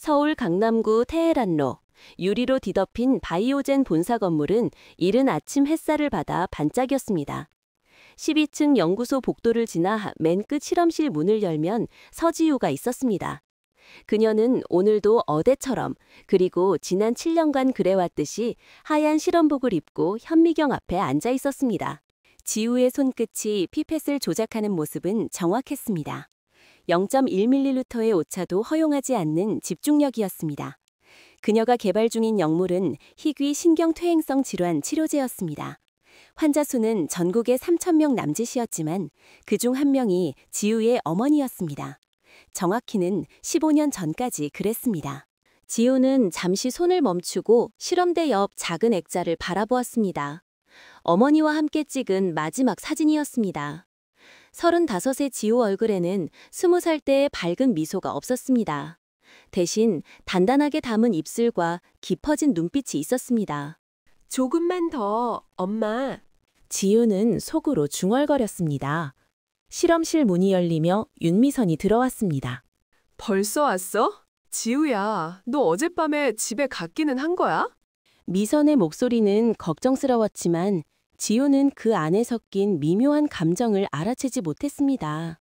서울 강남구 테헤란로, 유리로 뒤덮인 바이오젠 본사 건물은 이른 아침 햇살을 받아 반짝였습니다. 12층 연구소 복도를 지나 맨 끝 실험실 문을 열면 서지우가 있었습니다. 그녀는 오늘도 어제처럼 그리고 지난 7년간 그래왔듯이 하얀 실험복을 입고 현미경 앞에 앉아 있었습니다. 지우의 손끝이 피펫을 조작하는 모습은 정확했습니다. 0.1ml의 오차도 허용하지 않는 집중력이었습니다. 그녀가 개발 중인 약물은 희귀 신경퇴행성 질환 치료제였습니다. 환자 수는 전국에 3,000명 남짓이었지만 그중 한 명이 지우의 어머니였습니다. 정확히는 15년 전까지 그랬습니다. 지우는 잠시 손을 멈추고 실험대 옆 작은 액자를 바라보았습니다. 어머니와 함께 찍은 마지막 사진이었습니다. 35의 지우 얼굴에는 20살 때의 밝은 미소가 없었습니다. 대신 단단하게 담은 입술과 깊어진 눈빛이 있었습니다. 조금만 더, 엄마. 지우는 속으로 중얼거렸습니다. 실험실 문이 열리며 윤미선이 들어왔습니다. 벌써 왔어? 지우야, 너 어젯밤에 집에 갔기는 한 거야? 미선의 목소리는 걱정스러웠지만 지우는 그 안에 섞인 미묘한 감정을 알아채지 못했습니다.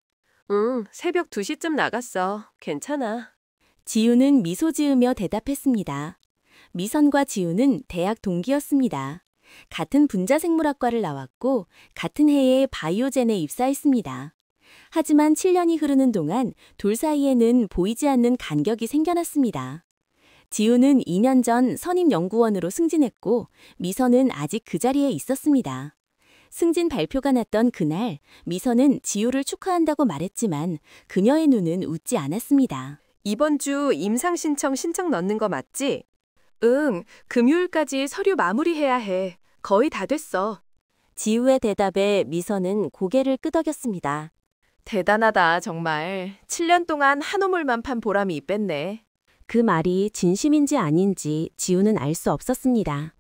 응, 새벽 2시쯤 나갔어. 괜찮아. 지우는 미소 지으며 대답했습니다. 미선과 지우는 대학 동기였습니다. 같은 분자생물학과를 나왔고 같은 해에 바이오젠에 입사했습니다. 하지만 7년이 흐르는 동안 둘 사이에는 보이지 않는 간격이 생겨났습니다. 지우는 2년 전 선임연구원으로 승진했고 미선은 아직 그 자리에 있었습니다. 승진 발표가 났던 그날 미선은 지우를 축하한다고 말했지만 그녀의 눈은 웃지 않았습니다. 이번 주 임상 신청 넣는 거 맞지? 응, 금요일까지 서류 마무리해야 해. 거의 다 됐어. 지우의 대답에 미선은 고개를 끄덕였습니다. 대단하다, 정말. 7년 동안 한 우물만 판 보람이 있겠네. 그 말이 진심인지 아닌지 지우는 알 수 없었습니다.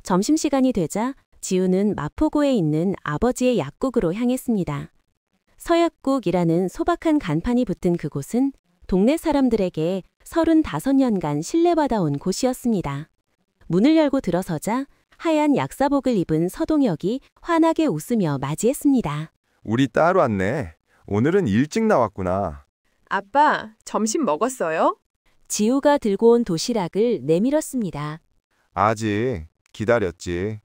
점심시간이 되자 지우는 마포구에 있는 아버지의 약국으로 향했습니다. 서약국이라는 소박한 간판이 붙은 그곳은 동네 사람들에게 35년간 신뢰받아온 곳이었습니다. 문을 열고 들어서자 하얀 약사복을 입은 서동혁이 환하게 웃으며 맞이했습니다. 우리 딸 왔네. 오늘은 일찍 나왔구나. 아빠, 점심 먹었어요? 지우가 들고 온 도시락을 내밀었습니다. 아직 기다렸지.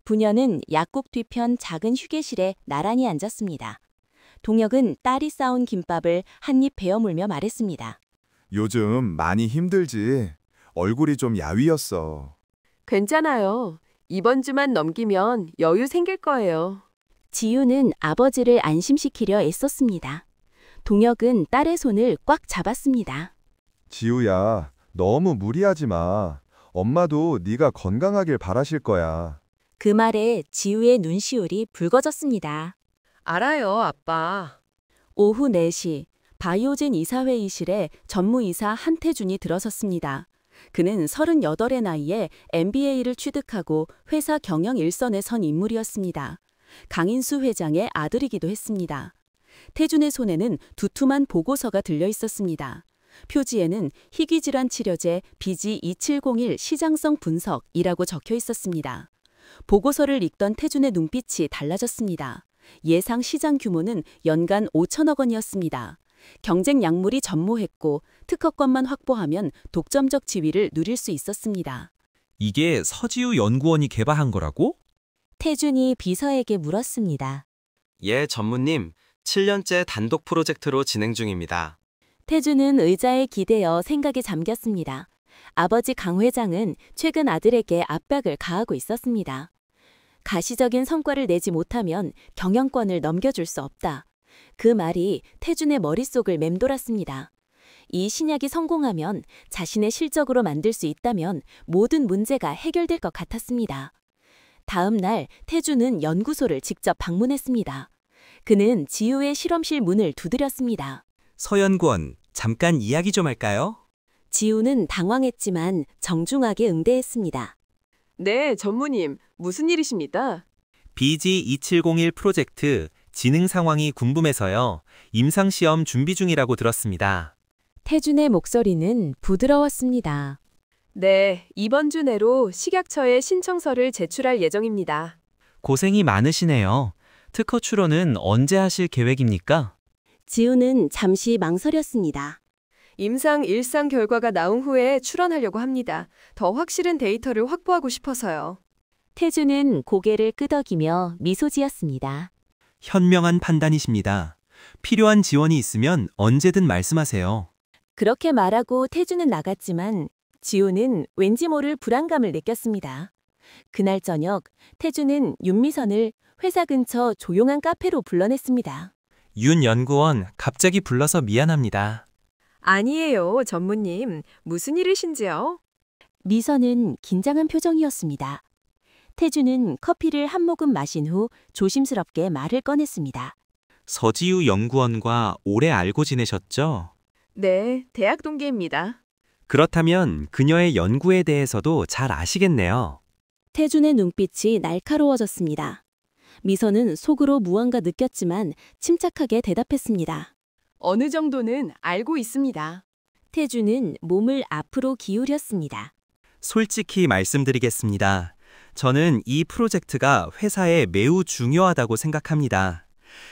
부녀는 약국 뒤편 작은 휴게실에 나란히 앉았습니다. 동혁은 딸이 싸온 김밥을 한 입 베어 물며 말했습니다. 요즘 많이 힘들지. 얼굴이 좀 야위었어. 괜찮아요. 이번 주만 넘기면 여유 생길 거예요. 지우는 아버지를 안심시키려 애썼습니다. 동혁은 딸의 손을 꽉 잡았습니다. 지우야, 너무 무리하지 마. 엄마도 네가 건강하길 바라실 거야. 그 말에 지우의 눈시울이 붉어졌습니다. 알아요, 아빠. 오후 4시 바이오젠 이사회의실에 전무이사 한태준이 들어섰습니다. 그는 38의 나이에 MBA를 취득하고 회사 경영 일선에 선 인물이었습니다. 강인수 회장의 아들이기도 했습니다. 태준의 손에는 두툼한 보고서가 들려 있었습니다. 표지에는 희귀질환 치료제 BG2701 시장성 분석이라고 적혀 있었습니다. 보고서를 읽던 태준의 눈빛이 달라졌습니다. 예상 시장 규모는 연간 5천억 원이었습니다. 경쟁 약물이 전무했고 특허권만 확보하면 독점적 지위를 누릴 수 있었습니다. 이게 서지우 연구원이 개발한 거라고? 태준이 비서에게 물었습니다. 예, 전무님. 7년째 단독 프로젝트로 진행 중입니다. 태준은 의자에 기대어 생각에 잠겼습니다. 아버지 강 회장은 최근 아들에게 압박을 가하고 있었습니다. 가시적인 성과를 내지 못하면 경영권을 넘겨줄 수 없다. 그 말이 태준의 머릿속을 맴돌았습니다. 이 신약이 성공하면 자신의 실적으로 만들 수 있다면 모든 문제가 해결될 것 같았습니다. 다음 날 태준은 연구소를 직접 방문했습니다. 그는 지우의 실험실 문을 두드렸습니다. 서 연구원, 잠깐 이야기 좀 할까요? 지우는 당황했지만 정중하게 응대했습니다. 네, 전무님. 무슨 일이십니까? BG2701 프로젝트 진행 상황이 궁금해서요. 임상시험 준비 중이라고 들었습니다. 태준의 목소리는 부드러웠습니다. 네, 이번 주 내로 식약처에 신청서를 제출할 예정입니다. 고생이 많으시네요. 특허 출원은 언제 하실 계획입니까? 지우는 잠시 망설였습니다. 임상 1상 결과가 나온 후에 출원하려고 합니다. 더 확실한 데이터를 확보하고 싶어서요. 태주는 고개를 끄덕이며 미소 지었습니다. 현명한 판단이십니다. 필요한 지원이 있으면 언제든 말씀하세요. 그렇게 말하고 태주는 나갔지만 지우는 왠지 모를 불안감을 느꼈습니다. 그날 저녁 태주는 윤미선을 회사 근처 조용한 카페로 불러냈습니다. 윤 연구원, 갑자기 불러서 미안합니다. 아니에요, 전무님. 무슨 일이신지요? 미선은 긴장한 표정이었습니다. 태주는 커피를 한 모금 마신 후 조심스럽게 말을 꺼냈습니다. 서지우 연구원과 오래 알고 지내셨죠? 네, 대학 동기입니다. 그렇다면 그녀의 연구에 대해서도 잘 아시겠네요. 태준의 눈빛이 날카로워졌습니다. 미선은 속으로 무언가 느꼈지만 침착하게 대답했습니다. 어느 정도는 알고 있습니다. 태준은 몸을 앞으로 기울였습니다. 솔직히 말씀드리겠습니다. 저는 이 프로젝트가 회사에 매우 중요하다고 생각합니다.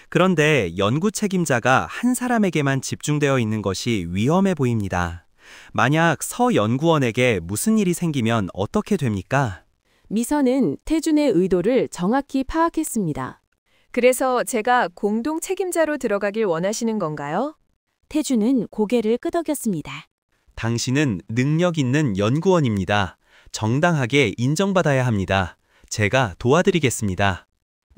그런데 연구 책임자가 한 사람에게만 집중되어 있는 것이 위험해 보입니다. 만약 서 연구원에게 무슨 일이 생기면 어떻게 됩니까? 미선은 태준의 의도를 정확히 파악했습니다. 그래서 제가 공동 책임자로 들어가길 원하시는 건가요? 태준은 고개를 끄덕였습니다. 당신은 능력 있는 연구원입니다. 정당하게 인정받아야 합니다. 제가 도와드리겠습니다.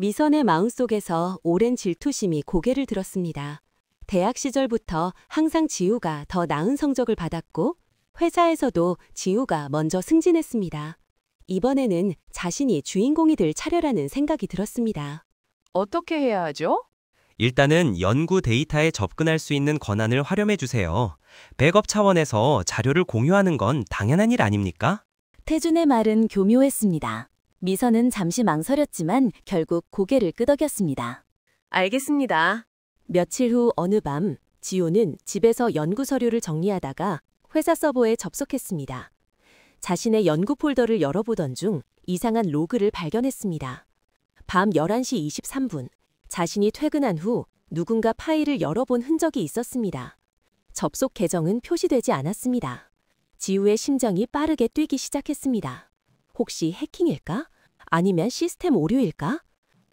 미선의 마음속에서 오랜 질투심이 고개를 들었습니다. 대학 시절부터 항상 지우가 더 나은 성적을 받았고 회사에서도 지우가 먼저 승진했습니다. 이번에는 자신이 주인공이 될 차례라는 생각이 들었습니다. 어떻게 해야 하죠? 일단은 연구 데이터에 접근할 수 있는 권한을 활용해 주세요. 백업 차원에서 자료를 공유하는 건 당연한 일 아닙니까? 태준의 말은 교묘했습니다. 미선은 잠시 망설였지만 결국 고개를 끄덕였습니다. 알겠습니다. 며칠 후 어느 밤 지호는 집에서 연구 서류를 정리하다가 회사 서버에 접속했습니다. 자신의 연구 폴더를 열어보던 중 이상한 로그를 발견했습니다. 밤 11시 23분, 자신이 퇴근한 후 누군가 파일을 열어본 흔적이 있었습니다. 접속 계정은 표시되지 않았습니다. 지우의 심장이 빠르게 뛰기 시작했습니다. 혹시 해킹일까? 아니면 시스템 오류일까?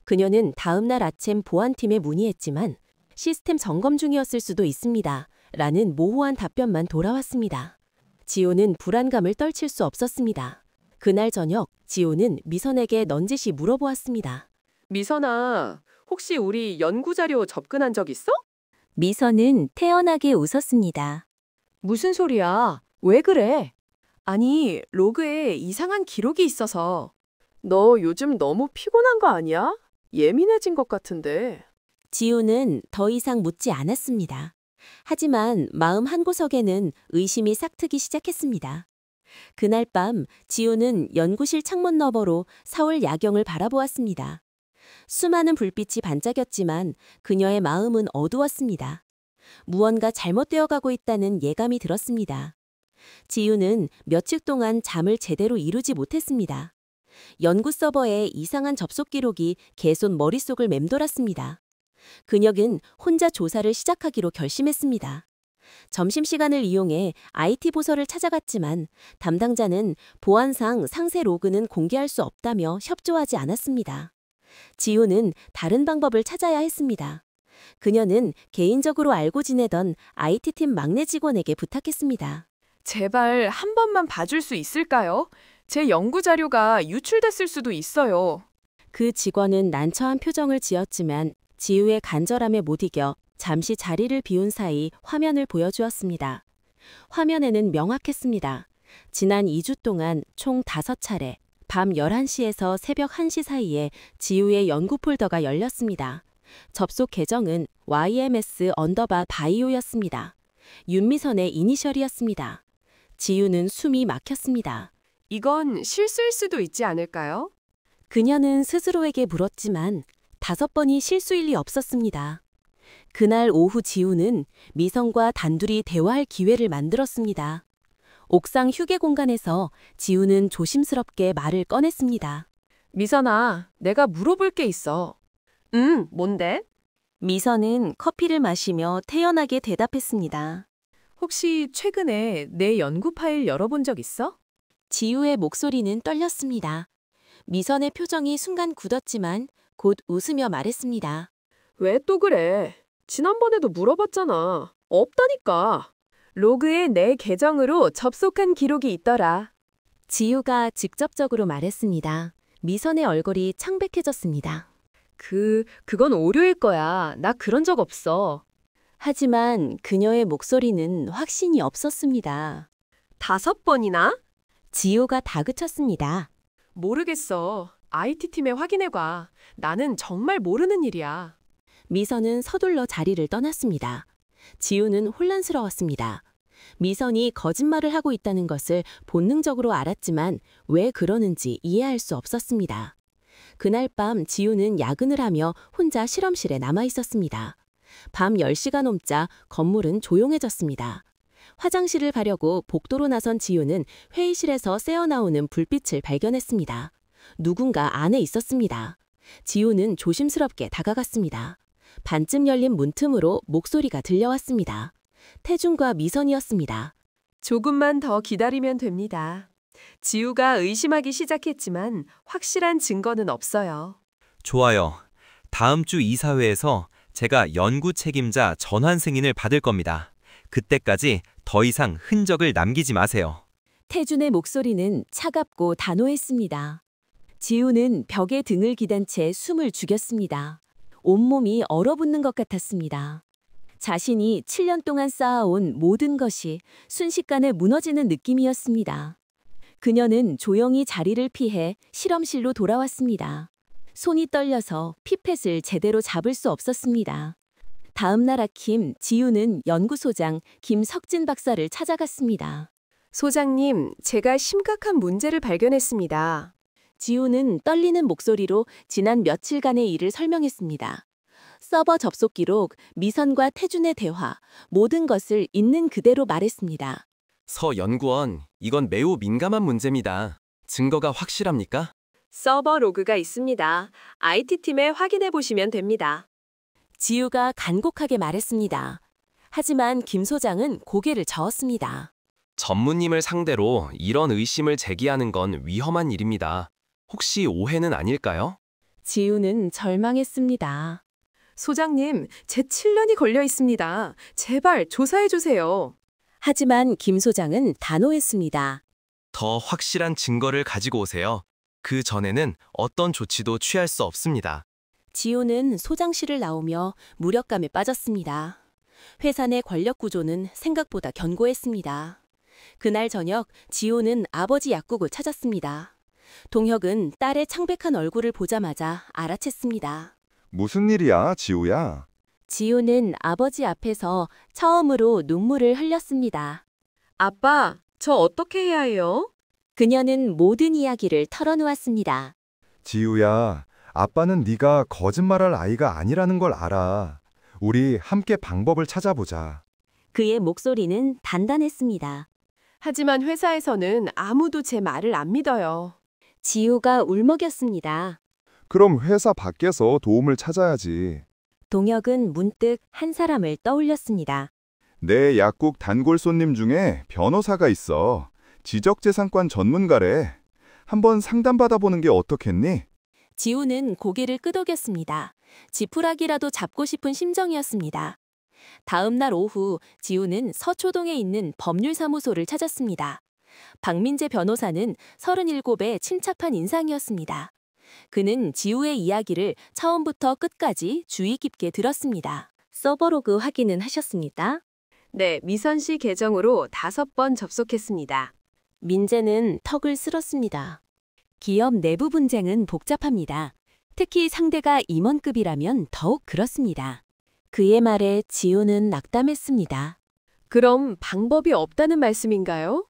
그녀는 다음 날 아침 보안팀에 문의했지만 시스템 점검 중이었을 수도 있습니다. 라는 모호한 답변만 돌아왔습니다. 지호는 불안감을 떨칠 수 없었습니다. 그날 저녁 지호는 미선에게 넌지시 물어보았습니다. 미선아, 혹시 우리 연구 자료 접근한 적 있어? 미선은 태연하게 웃었습니다. 무슨 소리야? 왜 그래? 아니, 로그에 이상한 기록이 있어서. 너 요즘 너무 피곤한 거 아니야? 예민해진 것 같은데. 지호는 더 이상 묻지 않았습니다. 하지만 마음 한구석에는 의심이 싹트기 시작했습니다. 그날 밤 지호는 연구실 창문 너머로 서울 야경을 바라보았습니다. 수많은 불빛이 반짝였지만 그녀의 마음은 어두웠습니다. 무언가 잘못되어 가고 있다는 예감이 들었습니다. 지우는 며칠 동안 잠을 제대로 이루지 못했습니다. 연구 서버에 이상한 접속 기록이 계속 머릿속을 맴돌았습니다. 그녀는 혼자 조사를 시작하기로 결심했습니다. 점심시간을 이용해 IT 부서를 찾아갔지만 담당자는 보안상 상세 로그는 공개할 수 없다며 협조하지 않았습니다. 지우는 다른 방법을 찾아야 했습니다. 그녀는 개인적으로 알고 지내던 IT팀 막내 직원에게 부탁했습니다. 제발 한 번만 봐줄 수 있을까요? 제 연구 자료가 유출됐을 수도 있어요. 그 직원은 난처한 표정을 지었지만 지우의 간절함에 못 이겨 잠시 자리를 비운 사이 화면을 보여주었습니다. 화면에는 명확했습니다. 지난 2주 동안 총 5차례 밤 11시에서 새벽 1시 사이에 지우의 연구 폴더가 열렸습니다. 접속 계정은 YMS_바이오였습니다. 윤미선의 이니셜이었습니다. 지우는 숨이 막혔습니다. 이건 실수일 수도 있지 않을까요? 그녀는 스스로에게 물었지만 5번이 실수일 리 없었습니다. 그날 오후 지우는 미선과 단둘이 대화할 기회를 만들었습니다. 옥상 휴게 공간에서 지우는 조심스럽게 말을 꺼냈습니다. 미선아, 내가 물어볼 게 있어. 뭔데? 미선은 커피를 마시며 태연하게 대답했습니다. 혹시 최근에 내 연구 파일 열어본 적 있어? 지우의 목소리는 떨렸습니다. 미선의 표정이 순간 굳었지만 곧 웃으며 말했습니다. 왜 또 그래? 지난번에도 물어봤잖아. 없다니까. 로그에 내 계정으로 접속한 기록이 있더라. 지우가 직접적으로 말했습니다. 미선의 얼굴이 창백해졌습니다. 그건 오류일 거야. 나 그런 적 없어. 하지만 그녀의 목소리는 확신이 없었습니다. 5번이나? 지우가 다그쳤습니다. 모르겠어. IT팀에 확인해봐. 나는 정말 모르는 일이야. 미선은 서둘러 자리를 떠났습니다. 지우는 혼란스러웠습니다. 미선이 거짓말을 하고 있다는 것을 본능적으로 알았지만 왜 그러는지 이해할 수 없었습니다. 그날 밤 지우는 야근을 하며 혼자 실험실에 남아 있었습니다. 밤 10시가 넘자 건물은 조용해졌습니다. 화장실을 가려고 복도로 나선 지우는 회의실에서 새어나오는 불빛을 발견했습니다. 누군가 안에 있었습니다. 지우는 조심스럽게 다가갔습니다. 반쯤 열린 문틈으로 목소리가 들려왔습니다. 태준과 미선이었습니다. 조금만 더 기다리면 됩니다. 지우가 의심하기 시작했지만 확실한 증거는 없어요. 좋아요. 다음 주 이사회에서 제가 연구 책임자 전환 승인을 받을 겁니다. 그때까지 더 이상 흔적을 남기지 마세요. 태준의 목소리는 차갑고 단호했습니다. 지우는 벽에 등을 기댄 채 숨을 죽였습니다. 온몸이 얼어붙는 것 같았습니다. 자신이 7년 동안 쌓아온 모든 것이 순식간에 무너지는 느낌이었습니다. 그녀는 조용히 자리를 피해 실험실로 돌아왔습니다. 손이 떨려서 피펫을 제대로 잡을 수 없었습니다. 다음 날 아침 지우는 연구소장 김석진 박사를 찾아갔습니다. 소장님, 제가 심각한 문제를 발견했습니다. 지우는 떨리는 목소리로 지난 며칠간의 일을 설명했습니다. 서버 접속 기록, 미선과 태준의 대화, 모든 것을 있는 그대로 말했습니다. 서 연구원, 이건 매우 민감한 문제입니다. 증거가 확실합니까? 서버 로그가 있습니다. IT팀에 확인해 보시면 됩니다. 지우가 간곡하게 말했습니다. 하지만 김 소장은 고개를 저었습니다. 전무님을 상대로 이런 의심을 제기하는 건 위험한 일입니다. 혹시 오해는 아닐까요? 지우는 절망했습니다. 소장님, 제 7년이 걸려 있습니다. 제발 조사해 주세요. 하지만 김 소장은 단호했습니다. 더 확실한 증거를 가지고 오세요. 그 전에는 어떤 조치도 취할 수 없습니다. 지우는 소장실을 나오며 무력감에 빠졌습니다. 회사 내 권력 구조는 생각보다 견고했습니다. 그날 저녁 지우는 아버지 약국을 찾았습니다. 동혁은 딸의 창백한 얼굴을 보자마자 알아챘습니다. 무슨 일이야, 지우야? 지우는 아버지 앞에서 처음으로 눈물을 흘렸습니다. 아빠, 저 어떻게 해야 해요? 그녀는 모든 이야기를 털어놓았습니다. 지우야, 아빠는 네가 거짓말할 아이가 아니라는 걸 알아. 우리 함께 방법을 찾아보자. 그의 목소리는 단단했습니다. 하지만 회사에서는 아무도 제 말을 안 믿어요. 지우가 울먹였습니다. 그럼 회사 밖에서 도움을 찾아야지. 동혁은 문득 한 사람을 떠올렸습니다. 내 약국 단골 손님 중에 변호사가 있어. 지적재산권 전문가래. 한번 상담받아보는 게 어떻겠니? 지우는 고개를 끄덕였습니다. 지푸라기라도 잡고 싶은 심정이었습니다. 다음 날 오후 지우는 서초동에 있는 법률사무소를 찾았습니다. 박민재 변호사는 37의 침착한 인상이었습니다. 그는 지우의 이야기를 처음부터 끝까지 주의 깊게 들었습니다. 서버로그 확인은 하셨습니까? 네, 미선 씨 계정으로 5번 접속했습니다. 민재는 턱을 쓸었습니다. 기업 내부 분쟁은 복잡합니다. 특히 상대가 임원급이라면 더욱 그렇습니다. 그의 말에 지우는 낙담했습니다. 그럼 방법이 없다는 말씀인가요?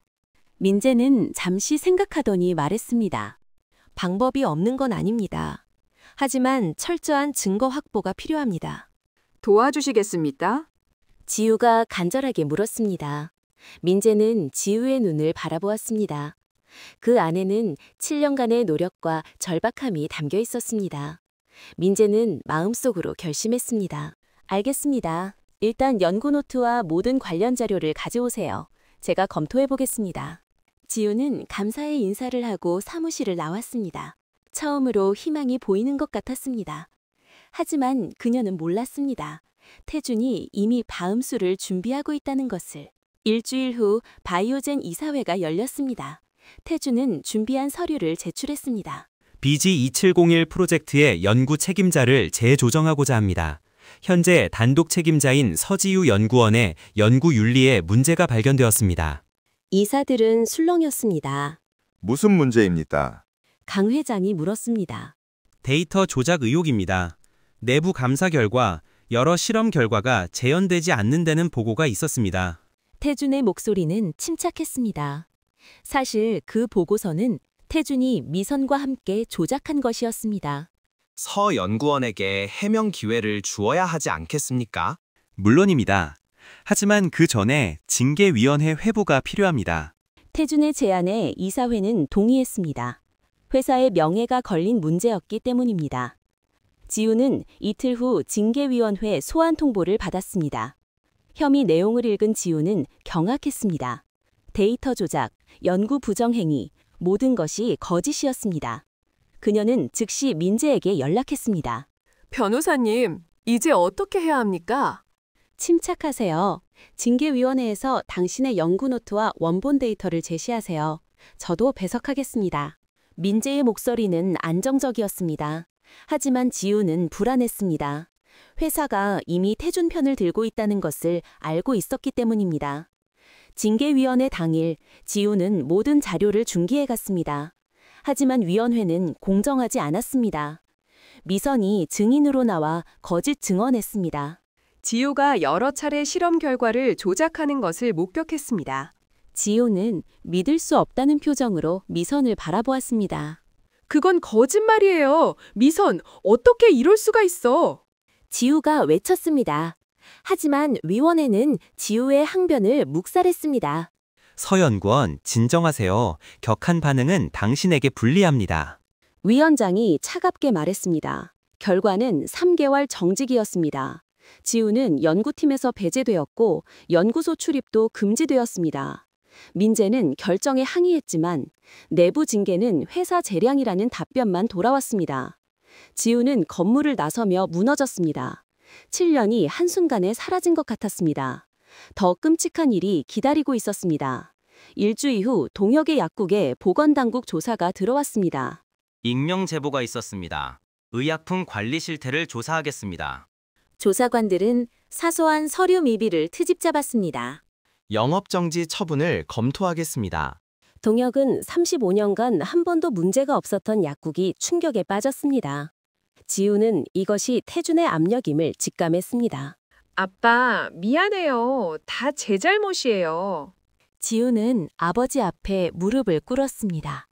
민재는 잠시 생각하더니 말했습니다. 방법이 없는 건 아닙니다. 하지만 철저한 증거 확보가 필요합니다. 도와주시겠습니까? 지우가 간절하게 물었습니다. 민재는 지우의 눈을 바라보았습니다. 그 안에는 7년간의 노력과 절박함이 담겨 있었습니다. 민재는 마음속으로 결심했습니다. 알겠습니다. 일단 연구 노트와 모든 관련 자료를 가져오세요. 제가 검토해 보겠습니다. 지우는 감사의 인사를 하고 사무실을 나왔습니다. 처음으로 희망이 보이는 것 같았습니다. 하지만 그녀는 몰랐습니다. 태준이 이미 바음수를 준비하고 있다는 것을. 일주일 후 바이오젠 이사회가 열렸습니다. 태준은 준비한 서류를 제출했습니다. BG2701 프로젝트의 연구 책임자를 재조정하고자 합니다. 현재 단독 책임자인 서지우 연구원의 연구 윤리에 문제가 발견되었습니다. 이사들은 술렁였습니다. 무슨 문제입니까? 강 회장이 물었습니다. 데이터 조작 의혹입니다. 내부 감사 결과 여러 실험 결과가 재현되지 않는다는 보고가 있었습니다. 태준의 목소리는 침착했습니다. 사실 그 보고서는 태준이 미선과 함께 조작한 것이었습니다. 서 연구원에게 해명 기회를 주어야 하지 않겠습니까? 물론입니다. 하지만 그 전에 징계위원회 회부가 필요합니다. 태준의 제안에 이사회는 동의했습니다. 회사의 명예가 걸린 문제였기 때문입니다. 지우는 이틀 후 징계위원회 소환 통보를 받았습니다. 혐의 내용을 읽은 지우는 경악했습니다. 데이터 조작, 연구 부정행위, 모든 것이 거짓이었습니다. 그녀는 즉시 민재에게 연락했습니다. 변호사님, 이제 어떻게 해야 합니까? 침착하세요. 징계위원회에서 당신의 연구 노트와 원본 데이터를 제시하세요. 저도 배석하겠습니다. 민재의 목소리는 안정적이었습니다. 하지만 지우는 불안했습니다. 회사가 이미 태준 편을 들고 있다는 것을 알고 있었기 때문입니다. 징계위원회 당일 지우는 모든 자료를 중기해 갔습니다. 하지만 위원회는 공정하지 않았습니다. 미선이 증인으로 나와 거짓 증언했습니다. 지우가 여러 차례 실험 결과를 조작하는 것을 목격했습니다. 지우는 믿을 수 없다는 표정으로 미선을 바라보았습니다. 그건 거짓말이에요. 미선, 어떻게 이럴 수가 있어? 지우가 외쳤습니다. 하지만 위원회는 지우의 항변을 묵살했습니다. 서 연구원, 진정하세요. 격한 반응은 당신에게 불리합니다. 위원장이 차갑게 말했습니다. 결과는 3개월 정직이었습니다. 지우는 연구팀에서 배제되었고 연구소 출입도 금지되었습니다. 민재는 결정에 항의했지만 내부 징계는 회사 재량이라는 답변만 돌아왔습니다. 지우는 건물을 나서며 무너졌습니다. 7년이 한순간에 사라진 것 같았습니다. 더 끔찍한 일이 기다리고 있었습니다. 일주일 후 동혁의 약국에 보건당국 조사가 들어왔습니다. 익명 제보가 있었습니다. 의약품 관리 실태를 조사하겠습니다. 조사관들은 사소한 서류 미비를 트집 잡았습니다. 영업정지 처분을 검토하겠습니다. 동혁은 35년간 한 번도 문제가 없었던 약국이 충격에 빠졌습니다. 지우는 이것이 태준의 압력임을 직감했습니다. 아빠, 미안해요. 다 제 잘못이에요. 지우는 아버지 앞에 무릎을 꿇었습니다.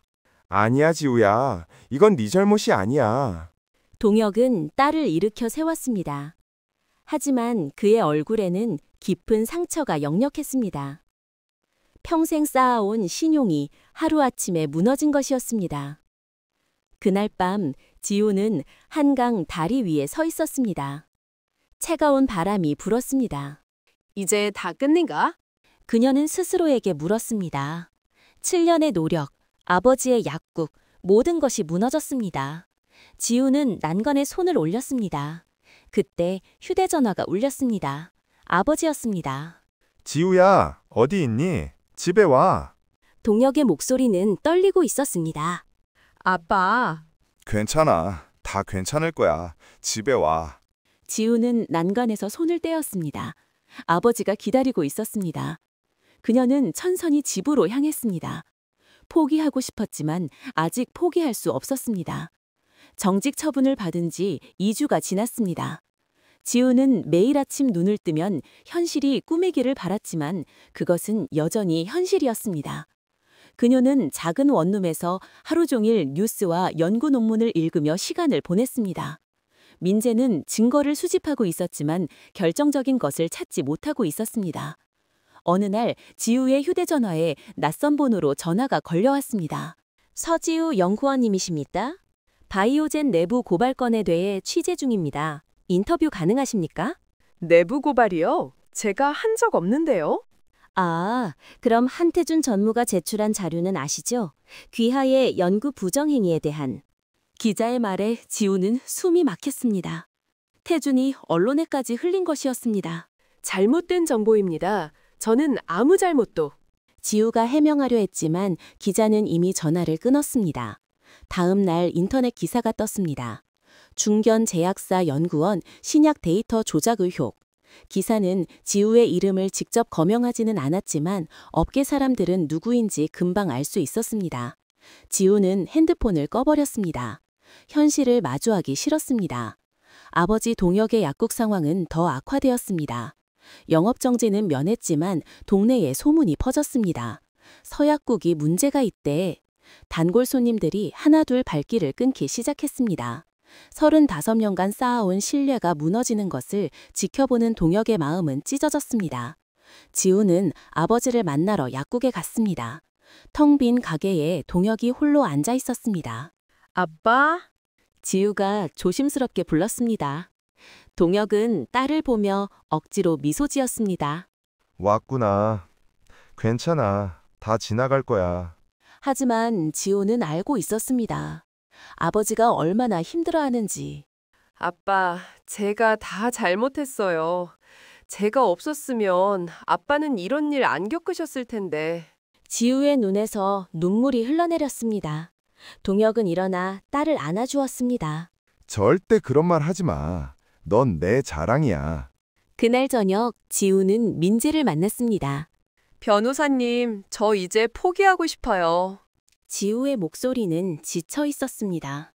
아니야, 지우야. 이건 네 잘못이 아니야. 동혁은 딸을 일으켜 세웠습니다. 하지만 그의 얼굴에는 깊은 상처가 역력했습니다. 평생 쌓아온 신용이 하루아침에 무너진 것이었습니다. 그날 밤 지우는 한강 다리 위에 서 있었습니다. 차가운 바람이 불었습니다. 이제 다 끝낸가? 그녀는 스스로에게 물었습니다. 7년의 노력, 아버지의 약국, 모든 것이 무너졌습니다. 지우는 난간에 손을 올렸습니다. 그때 휴대전화가 울렸습니다. 아버지였습니다. 지우야, 어디 있니? 집에 와. 동혁의 목소리는 떨리고 있었습니다. 아빠, 괜찮아. 다 괜찮을 거야. 집에 와. 지우는 난간에서 손을 떼었습니다. 아버지가 기다리고 있었습니다. 그녀는 천천히 집으로 향했습니다. 포기하고 싶었지만 아직 포기할 수 없었습니다. 정직 처분을 받은 지 2주가 지났습니다. 지우는 매일 아침 눈을 뜨면 현실이 꿈이기를 바랐지만 그것은 여전히 현실이었습니다. 그녀는 작은 원룸에서 하루 종일 뉴스와 연구 논문을 읽으며 시간을 보냈습니다. 민재는 증거를 수집하고 있었지만 결정적인 것을 찾지 못하고 있었습니다. 어느 날 지우의 휴대전화에 낯선 번호로 전화가 걸려왔습니다. 서지우 연구원님이십니까? 바이오젠 내부 고발건에 대해 취재 중입니다. 인터뷰 가능하십니까? 내부 고발이요? 제가 한 적 없는데요. 아, 그럼 한태준 전무가 제출한 자료는 아시죠? 귀하의 연구 부정행위에 대한. 기자의 말에 지우는 숨이 막혔습니다. 태준이 언론에까지 흘린 것이었습니다. 잘못된 정보입니다. 저는 아무 잘못도. 지우가 해명하려 했지만 기자는 이미 전화를 끊었습니다. 다음 날 인터넷 기사가 떴습니다. 중견 제약사 연구원 신약 데이터 조작 의혹. 기사는 지우의 이름을 직접 거명하지는 않았지만 업계 사람들은 누구인지 금방 알 수 있었습니다. 지우는 핸드폰을 꺼버렸습니다. 현실을 마주하기 싫었습니다. 아버지 동혁의 약국 상황은 더 악화되었습니다. 영업정지는 면했지만 동네에 소문이 퍼졌습니다. 서약국이 문제가 있대. 단골 손님들이 하나둘 발길을 끊기 시작했습니다. 35년간 쌓아온 신뢰가 무너지는 것을 지켜보는 동혁의 마음은 찢어졌습니다. 지우는 아버지를 만나러 약국에 갔습니다. 텅 빈 가게에 동혁이 홀로 앉아 있었습니다. 아빠? 지우가 조심스럽게 불렀습니다. 동혁은 딸을 보며 억지로 미소 지었습니다. 왔구나. 괜찮아. 다 지나갈 거야. 하지만 지우는 알고 있었습니다. 아버지가 얼마나 힘들어하는지. 아빠, 제가 다 잘못했어요. 제가 없었으면 아빠는 이런 일 안 겪으셨을 텐데. 지우의 눈에서 눈물이 흘러내렸습니다. 동혁은 일어나 딸을 안아주었습니다. 절대 그런 말 하지 마. 넌 내 자랑이야. 그날 저녁 지우는 민재를 만났습니다. 변호사님, 저 이제 포기하고 싶어요. 지우의 목소리는 지쳐 있었습니다.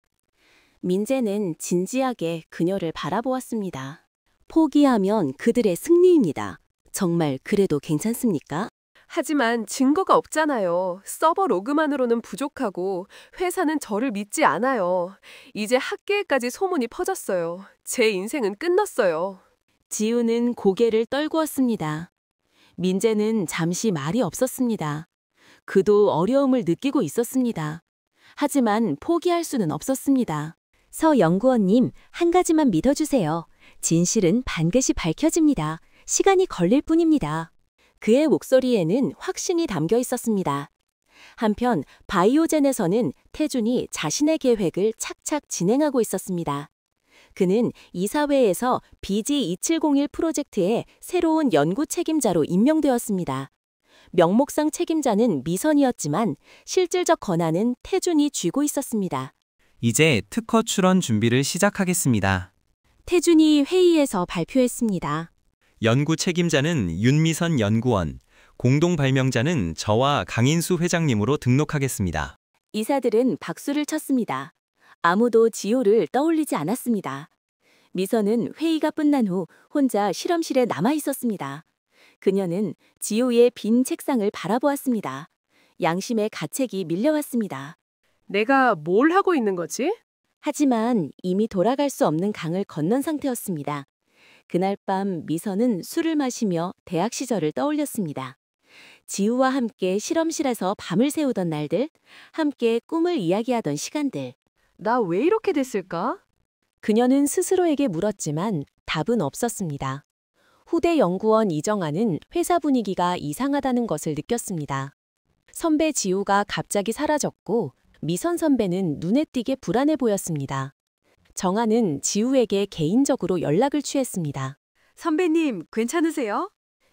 민재는 진지하게 그녀를 바라보았습니다. 포기하면 그들의 승리입니다. 정말 그래도 괜찮습니까? 하지만 증거가 없잖아요. 서버 로그만으로는 부족하고 회사는 저를 믿지 않아요. 이제 학계에까지 소문이 퍼졌어요. 제 인생은 끝났어요. 지우는 고개를 떨구었습니다. 민재는 잠시 말이 없었습니다. 그도 어려움을 느끼고 있었습니다. 하지만 포기할 수는 없었습니다. 서 연구원님, 한 가지만 믿어주세요. 진실은 반드시 밝혀집니다. 시간이 걸릴 뿐입니다. 그의 목소리에는 확신이 담겨 있었습니다. 한편 바이오젠에서는 태준이 자신의 계획을 착착 진행하고 있었습니다. 그는 이사회에서 BG2701 프로젝트의 새로운 연구 책임자로 임명되었습니다. 명목상 책임자는 미선이었지만 실질적 권한은 태준이 쥐고 있었습니다. 이제 특허 출원 준비를 시작하겠습니다. 태준이 회의에서 발표했습니다. 연구 책임자는 윤미선 연구원, 공동 발명자는 저와 강인수 회장님으로 등록하겠습니다. 이사들은 박수를 쳤습니다. 아무도 지우를 떠올리지 않았습니다. 미선은 회의가 끝난 후 혼자 실험실에 남아 있었습니다. 그녀는 지우의 빈 책상을 바라보았습니다. 양심의 가책이 밀려왔습니다. 내가 뭘 하고 있는 거지? 하지만 이미 돌아갈 수 없는 강을 건넌 상태였습니다. 그날 밤 미선은 술을 마시며 대학 시절을 떠올렸습니다. 지우와 함께 실험실에서 밤을 새우던 날들, 함께 꿈을 이야기하던 시간들. 나 왜 이렇게 됐을까? 그녀는 스스로에게 물었지만 답은 없었습니다. 후대 연구원 이정아는 회사 분위기가 이상하다는 것을 느꼈습니다. 선배 지우가 갑자기 사라졌고 미선 선배는 눈에 띄게 불안해 보였습니다. 정아는 지우에게 개인적으로 연락을 취했습니다. 선배님, 괜찮으세요?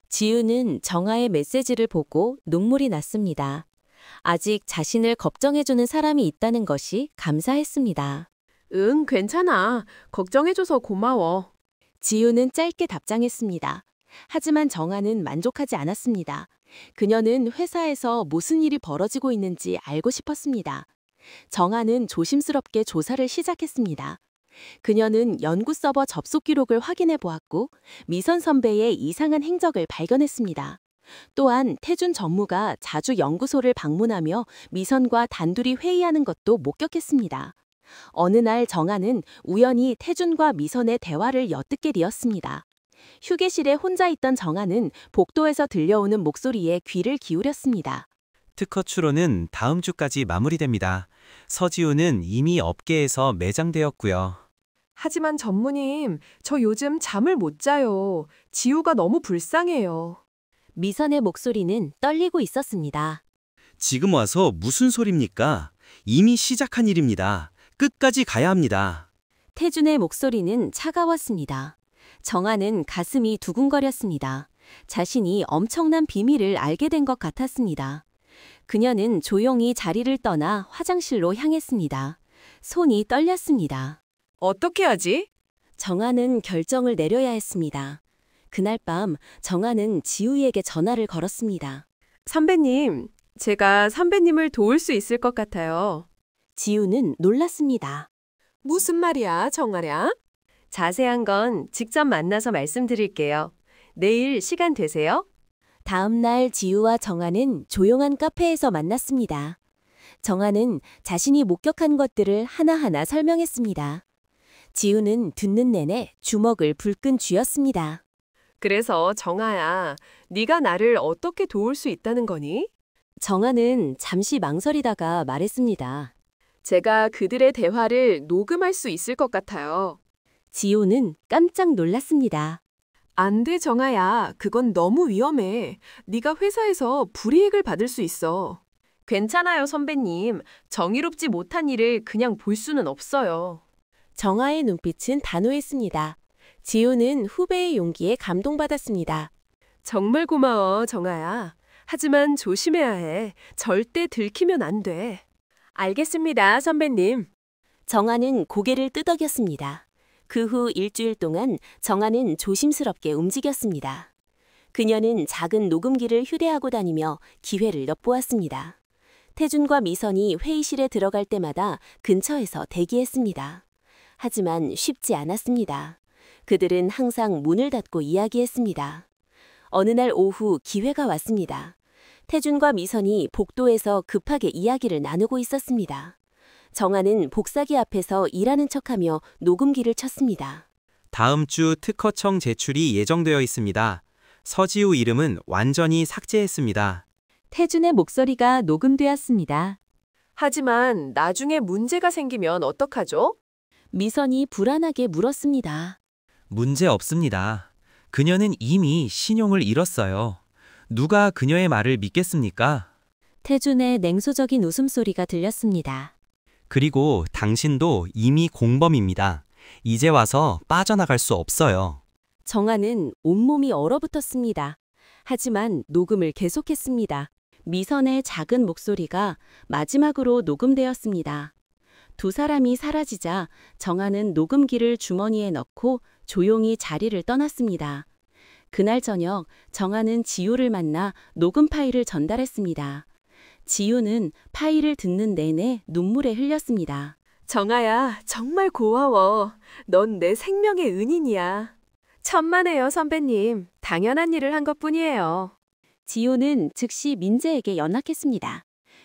지우는 정아의 메시지를 보고 눈물이 났습니다. 아직 자신을 걱정해주는 사람이 있다는 것이 감사했습니다. 응, 괜찮아. 걱정해줘서 고마워. 지우는 짧게 답장했습니다. 하지만 정아는 만족하지 않았습니다. 그녀는 회사에서 무슨 일이 벌어지고 있는지 알고 싶었습니다. 정아는 조심스럽게 조사를 시작했습니다. 그녀는 연구 서버 접속 기록을 확인해 보았고 미선 선배의 이상한 행적을 발견했습니다. 또한 태준 전무가 자주 연구소를 방문하며 미선과 단둘이 회의하는 것도 목격했습니다. 어느 날 정아는 우연히 태준과 미선의 대화를 엿듣게 되었습니다. 휴게실에 혼자 있던 정아는 복도에서 들려오는 목소리에 귀를 기울였습니다. 특허 출원은 다음 주까지 마무리됩니다. 서지우는 이미 업계에서 매장되었고요. 하지만 전무님, 저 요즘 잠을 못 자요. 지우가 너무 불쌍해요. 미선의 목소리는 떨리고 있었습니다. 지금 와서 무슨 소립니까? 이미 시작한 일입니다. 끝까지 가야 합니다. 태준의 목소리는 차가웠습니다. 정아는 가슴이 두근거렸습니다. 자신이 엄청난 비밀을 알게 된 것 같았습니다. 그녀는 조용히 자리를 떠나 화장실로 향했습니다. 손이 떨렸습니다. 어떻게 하지? 정아는 결정을 내려야 했습니다. 그날 밤 정아는 지우에게 전화를 걸었습니다. 선배님, 제가 선배님을 도울 수 있을 것 같아요. 지우는 놀랐습니다. 무슨 말이야, 정아랴? 자세한 건 직접 만나서 말씀드릴게요. 내일 시간 되세요? 다음 날 지우와 정아는 조용한 카페에서 만났습니다. 정아는 자신이 목격한 것들을 하나하나 설명했습니다. 지우는 듣는 내내 주먹을 불끈 쥐었습니다. 그래서 정아야, 네가 나를 어떻게 도울 수 있다는 거니? 정아는 잠시 망설이다가 말했습니다. 제가 그들의 대화를 녹음할 수 있을 것 같아요. 지우는 깜짝 놀랐습니다. 안 돼, 정아야. 그건 너무 위험해. 네가 회사에서 불이익을 받을 수 있어. 괜찮아요, 선배님. 정의롭지 못한 일을 그냥 볼 수는 없어요. 정아의 눈빛은 단호했습니다. 지우는 후배의 용기에 감동받았습니다. 정말 고마워, 정아야. 하지만 조심해야 해. 절대 들키면 안 돼. 알겠습니다, 선배님. 정아는 고개를 끄덕였습니다. 그 후 일주일 동안 정아는 조심스럽게 움직였습니다. 그녀는 작은 녹음기를 휴대하고 다니며 기회를 엿보았습니다. 태준과 미선이 회의실에 들어갈 때마다 근처에서 대기했습니다. 하지만 쉽지 않았습니다. 그들은 항상 문을 닫고 이야기했습니다. 어느 날 오후 기회가 왔습니다. 태준과 미선이 복도에서 급하게 이야기를 나누고 있었습니다. 정아는 복사기 앞에서 일하는 척하며 녹음기를 쳤습니다. 다음 주 특허청 제출이 예정되어 있습니다. 서지우 이름은 완전히 삭제했습니다. 태준의 목소리가 녹음되었습니다. 하지만 나중에 문제가 생기면 어떡하죠? 미선이 불안하게 물었습니다. 문제 없습니다. 그녀는 이미 신용을 잃었어요. 누가 그녀의 말을 믿겠습니까? 태준의 냉소적인 웃음소리가 들렸습니다. 그리고 당신도 이미 공범입니다. 이제 와서 빠져나갈 수 없어요. 정아는 온몸이 얼어붙었습니다. 하지만 녹음을 계속했습니다. 미선의 작은 목소리가 마지막으로 녹음되었습니다. 두 사람이 사라지자 정아는 녹음기를 주머니에 넣고 조용히 자리를 떠났습니다. 그날 저녁 정아는 지우를 만나 녹음 파일을 전달했습니다. 지우는 파일을 듣는 내내 눈물에 흘렸습니다. 정아야, 정말 고마워. 넌 내 생명의 은인이야. 천만에요, 선배님. 당연한 일을 한 것뿐이에요. 지우는 즉시 민재에게 연락했습니다.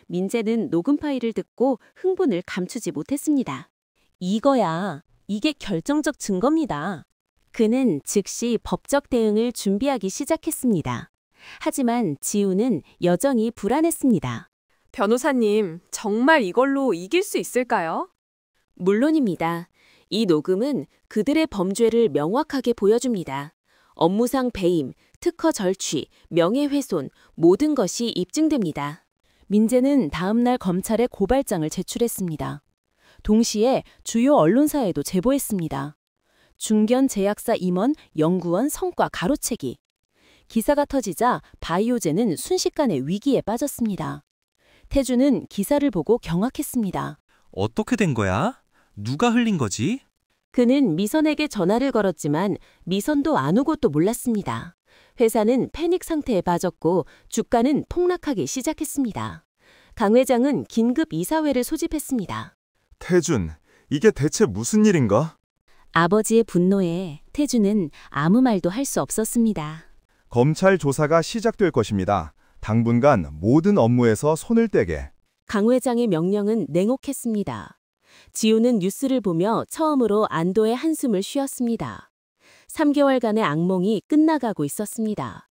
민재는 녹음 파일을 듣고 흥분을 감추지 못했습니다. 이거야. 이게 결정적 증거입니다. 그는 즉시 법적 대응을 준비하기 시작했습니다. 하지만 지우는 여전히 불안했습니다. 변호사님, 정말 이걸로 이길 수 있을까요? 물론입니다. 이 녹음은 그들의 범죄를 명확하게 보여줍니다. 업무상 배임, 특허 절취, 명예훼손, 모든 것이 입증됩니다. 민재는 다음 날 검찰에 고발장을 제출했습니다. 동시에 주요 언론사에도 제보했습니다. 중견 제약사 임원, 연구원 성과 가로채기. 기사가 터지자 바이오젠은 순식간에 위기에 빠졌습니다. 태준은 기사를 보고 경악했습니다. 어떻게 된 거야? 누가 흘린 거지? 그는 미선에게 전화를 걸었지만 미선도 아무것도 몰랐습니다. 회사는 패닉 상태에 빠졌고 주가는 폭락하기 시작했습니다. 강 회장은 긴급 이사회를 소집했습니다. 태준, 이게 대체 무슨 일인가? 아버지의 분노에 태준은 아무 말도 할 수 없었습니다. 검찰 조사가 시작될 것입니다. 당분간 모든 업무에서 손을 떼게. 강 회장의 명령은 냉혹했습니다. 지우는 뉴스를 보며 처음으로 안도의 한숨을 쉬었습니다. 3개월간의 악몽이 끝나가고 있었습니다.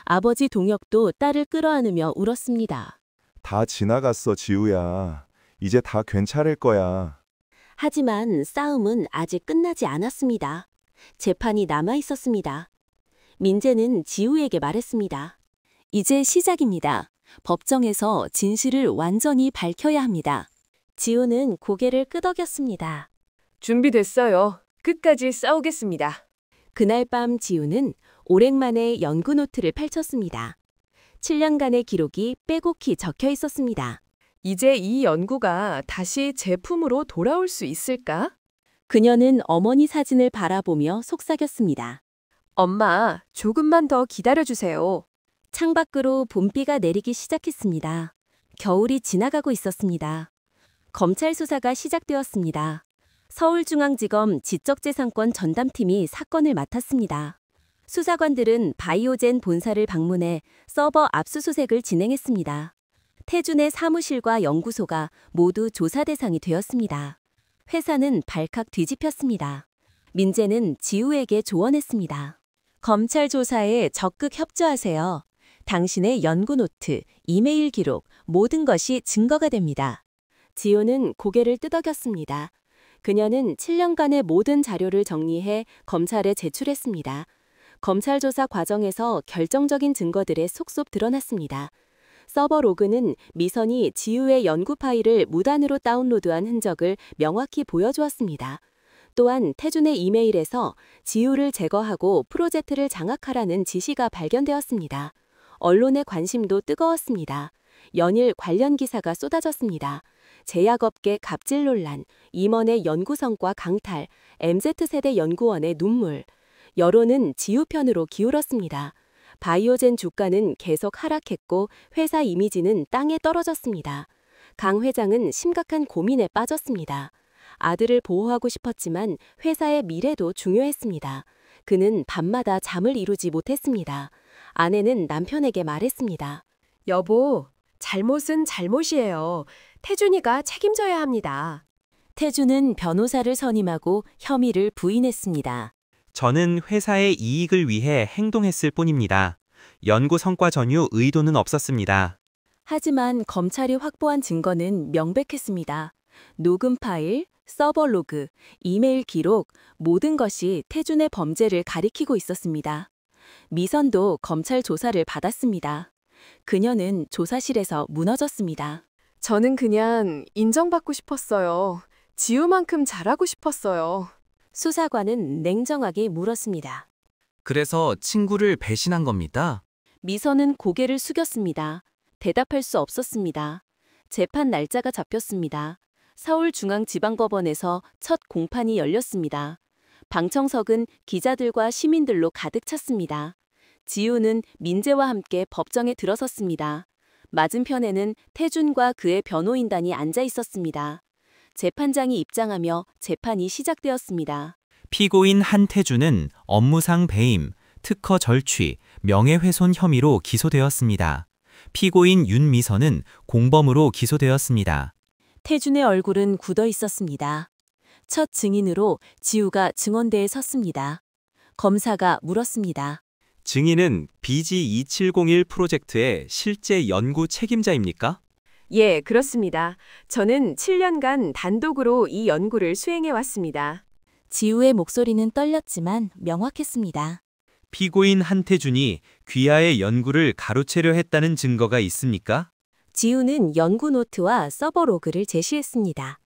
아버지 동혁도 딸을 끌어안으며 울었습니다. 다 지나갔어, 지우야. 이제 다 괜찮을 거야. 하지만 싸움은 아직 끝나지 않았습니다. 재판이 남아 있었습니다. 민재는 지우에게 말했습니다. 이제 시작입니다. 법정에서 진실을 완전히 밝혀야 합니다. 지우는 고개를 끄덕였습니다. 준비됐어요. 끝까지 싸우겠습니다. 그날 밤 지우는 오랜만에 연구 노트를 펼쳤습니다. 7년간의 기록이 빼곡히 적혀 있었습니다. 이제 이 연구가 다시 제품으로 돌아올 수 있을까? 그녀는 어머니 사진을 바라보며 속삭였습니다. 엄마, 조금만 더 기다려주세요. 창밖으로 봄비가 내리기 시작했습니다. 겨울이 지나가고 있었습니다. 검찰 수사가 시작되었습니다. 서울중앙지검 지적재산권 전담팀이 사건을 맡았습니다. 수사관들은 바이오젠 본사를 방문해 서버 압수수색을 진행했습니다. 태준의 사무실과 연구소가 모두 조사 대상이 되었습니다. 회사는 발칵 뒤집혔습니다. 민재는 지우에게 조언했습니다. 검찰 조사에 적극 협조하세요. 당신의 연구 노트, 이메일 기록, 모든 것이 증거가 됩니다. 지우는 고개를 끄덕였습니다. 그녀는 7년간의 모든 자료를 정리해 검찰에 제출했습니다. 검찰 조사 과정에서 결정적인 증거들에 속속 드러났습니다. 서버 로그는 미선이 지우의 연구 파일을 무단으로 다운로드한 흔적을 명확히 보여주었습니다. 또한 태준의 이메일에서 지우를 제거하고 프로젝트를 장악하라는 지시가 발견되었습니다. 언론의 관심도 뜨거웠습니다. 연일 관련 기사가 쏟아졌습니다. 제약업계 갑질 논란, 임원의 연구 성과 강탈, MZ세대 연구원의 눈물. 여론은 지우 편으로 기울었습니다. 바이오젠 주가는 계속 하락했고 회사 이미지는 땅에 떨어졌습니다. 강 회장은 심각한 고민에 빠졌습니다. 아들을 보호하고 싶었지만 회사의 미래도 중요했습니다. 그는 밤마다 잠을 이루지 못했습니다. 아내는 남편에게 말했습니다. 여보, 잘못은 잘못이에요. 태준이가 책임져야 합니다. 태준은 변호사를 선임하고 혐의를 부인했습니다. 저는 회사의 이익을 위해 행동했을 뿐입니다. 연구 성과 전후 의도는 없었습니다. 하지만 검찰이 확보한 증거는 명백했습니다. 녹음 파일, 서버 로그, 이메일 기록, 모든 것이 태준의 범죄를 가리키고 있었습니다. 미선도 검찰 조사를 받았습니다. 그녀는 조사실에서 무너졌습니다. 저는 그냥 인정받고 싶었어요. 지우만큼 잘하고 싶었어요. 수사관은 냉정하게 물었습니다. 그래서 친구를 배신한 겁니다. 미선은 고개를 숙였습니다. 대답할 수 없었습니다. 재판 날짜가 잡혔습니다. 서울중앙지방법원에서 첫 공판이 열렸습니다. 방청석은 기자들과 시민들로 가득 찼습니다. 지우는 민재와 함께 법정에 들어섰습니다. 맞은편에는 태준과 그의 변호인단이 앉아 있었습니다. 재판장이 입장하며 재판이 시작되었습니다. 피고인 한태준은 업무상 배임, 특허 절취, 명예훼손 혐의로 기소되었습니다. 피고인 윤미선은 공범으로 기소되었습니다. 태준의 얼굴은 굳어 있었습니다. 첫 증인으로 지우가 증언대에 섰습니다. 검사가 물었습니다. 증인은 BG2701 프로젝트의 실제 연구 책임자입니까? 예, 그렇습니다. 저는 7년간 단독으로 이 연구를 수행해 왔습니다. 지우의 목소리는 떨렸지만 명확했습니다. 피고인 한태준이 귀하의 연구를 가로채려 했다는 증거가 있습니까? 지우는 연구 노트와 서버 로그를 제시했습니다.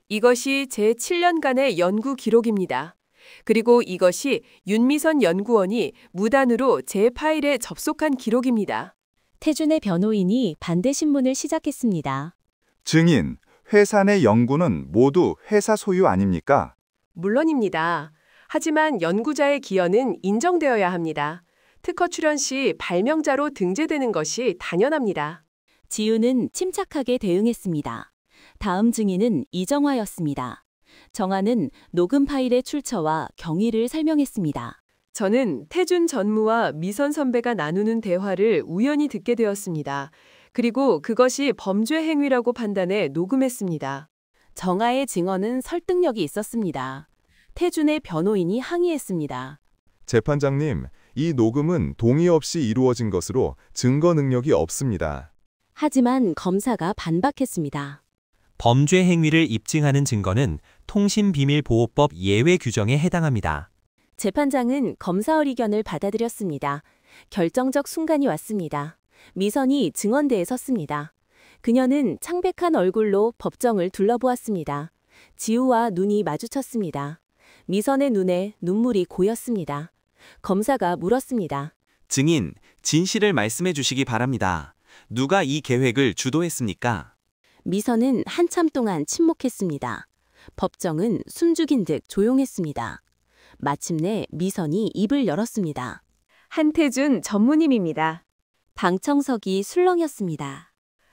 이것이 제 7년간의 연구 기록입니다. 그리고 이것이 윤미선 연구원이 무단으로 제 파일에 접속한 기록입니다. 태준의 변호인이 반대 신문을 시작했습니다. 증인, 회사 내 연구는 모두 회사 소유 아닙니까? 물론입니다. 하지만 연구자의 기여는 인정되어야 합니다. 특허 출연 시 발명자로 등재되는 것이 당연합니다. 지우는 침착하게 대응했습니다. 다음 증인은 이정화였습니다. 정화는 녹음 파일의 출처와 경위를 설명했습니다. 저는 태준 전무와 미선 선배가 나누는 대화를 우연히 듣게 되었습니다. 그리고 그것이 범죄 행위라고 판단해 녹음했습니다. 정아의 증언은 설득력이 있었습니다. 태준의 변호인이 항의했습니다. 재판장님, 이 녹음은 동의 없이 이루어진 것으로 증거 능력이 없습니다. 하지만 검사가 반박했습니다. 범죄 행위를 입증하는 증거는 통신비밀보호법 예외 규정에 해당합니다. 재판장은 검사의 의견을 받아들였습니다. 결정적 순간이 왔습니다. 미선이 증언대에 섰습니다. 그녀는 창백한 얼굴로 법정을 둘러보았습니다. 지우와 눈이 마주쳤습니다. 미선의 눈에 눈물이 고였습니다. 검사가 물었습니다. 증인, 진실을 말씀해 주시기 바랍니다. 누가 이 계획을 주도했습니까? 미선은 한참 동안 침묵했습니다. 법정은 숨죽인 듯 조용했습니다. 마침내 미선이 입을 열었습니다. 한태준 전무님입니다. 방청석이 술렁였습니다.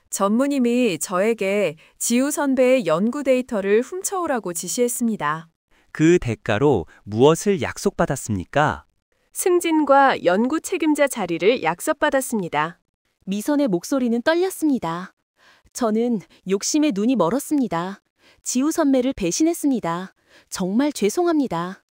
전무님이 저에게 지우 선배의 연구 데이터를 훔쳐오라고 지시했습니다. 그 대가로 무엇을 약속받았습니까? 승진과 연구 책임자 자리를 약속받았습니다. 미선의 목소리는 떨렸습니다. 저는 욕심에 눈이 멀었습니다. 지우 선배를 배신했습니다. 정말 죄송합니다.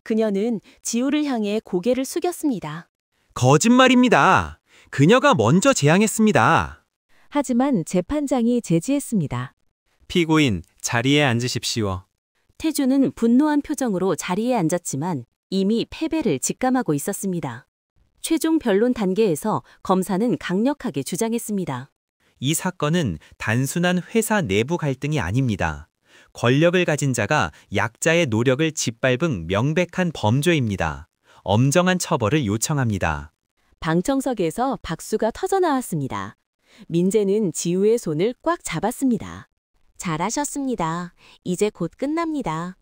그녀는 지우를 향해 고개를 숙였습니다. 거짓말입니다. 그녀가 먼저 제안했습니다. 하지만 재판장이 제지했습니다. 피고인, 자리에 앉으십시오. 태주는 분노한 표정으로 자리에 앉았지만 이미 패배를 직감하고 있었습니다. 최종 변론 단계에서 검사는 강력하게 주장했습니다. 이 사건은 단순한 회사 내부 갈등이 아닙니다. 권력을 가진 자가 약자의 노력을 짓밟은 명백한 범죄입니다. 엄정한 처벌을 요청합니다. 방청석에서 박수가 터져나왔습니다. 민재는 지우의 손을 꽉 잡았습니다. 잘하셨습니다. 이제 곧 끝납니다.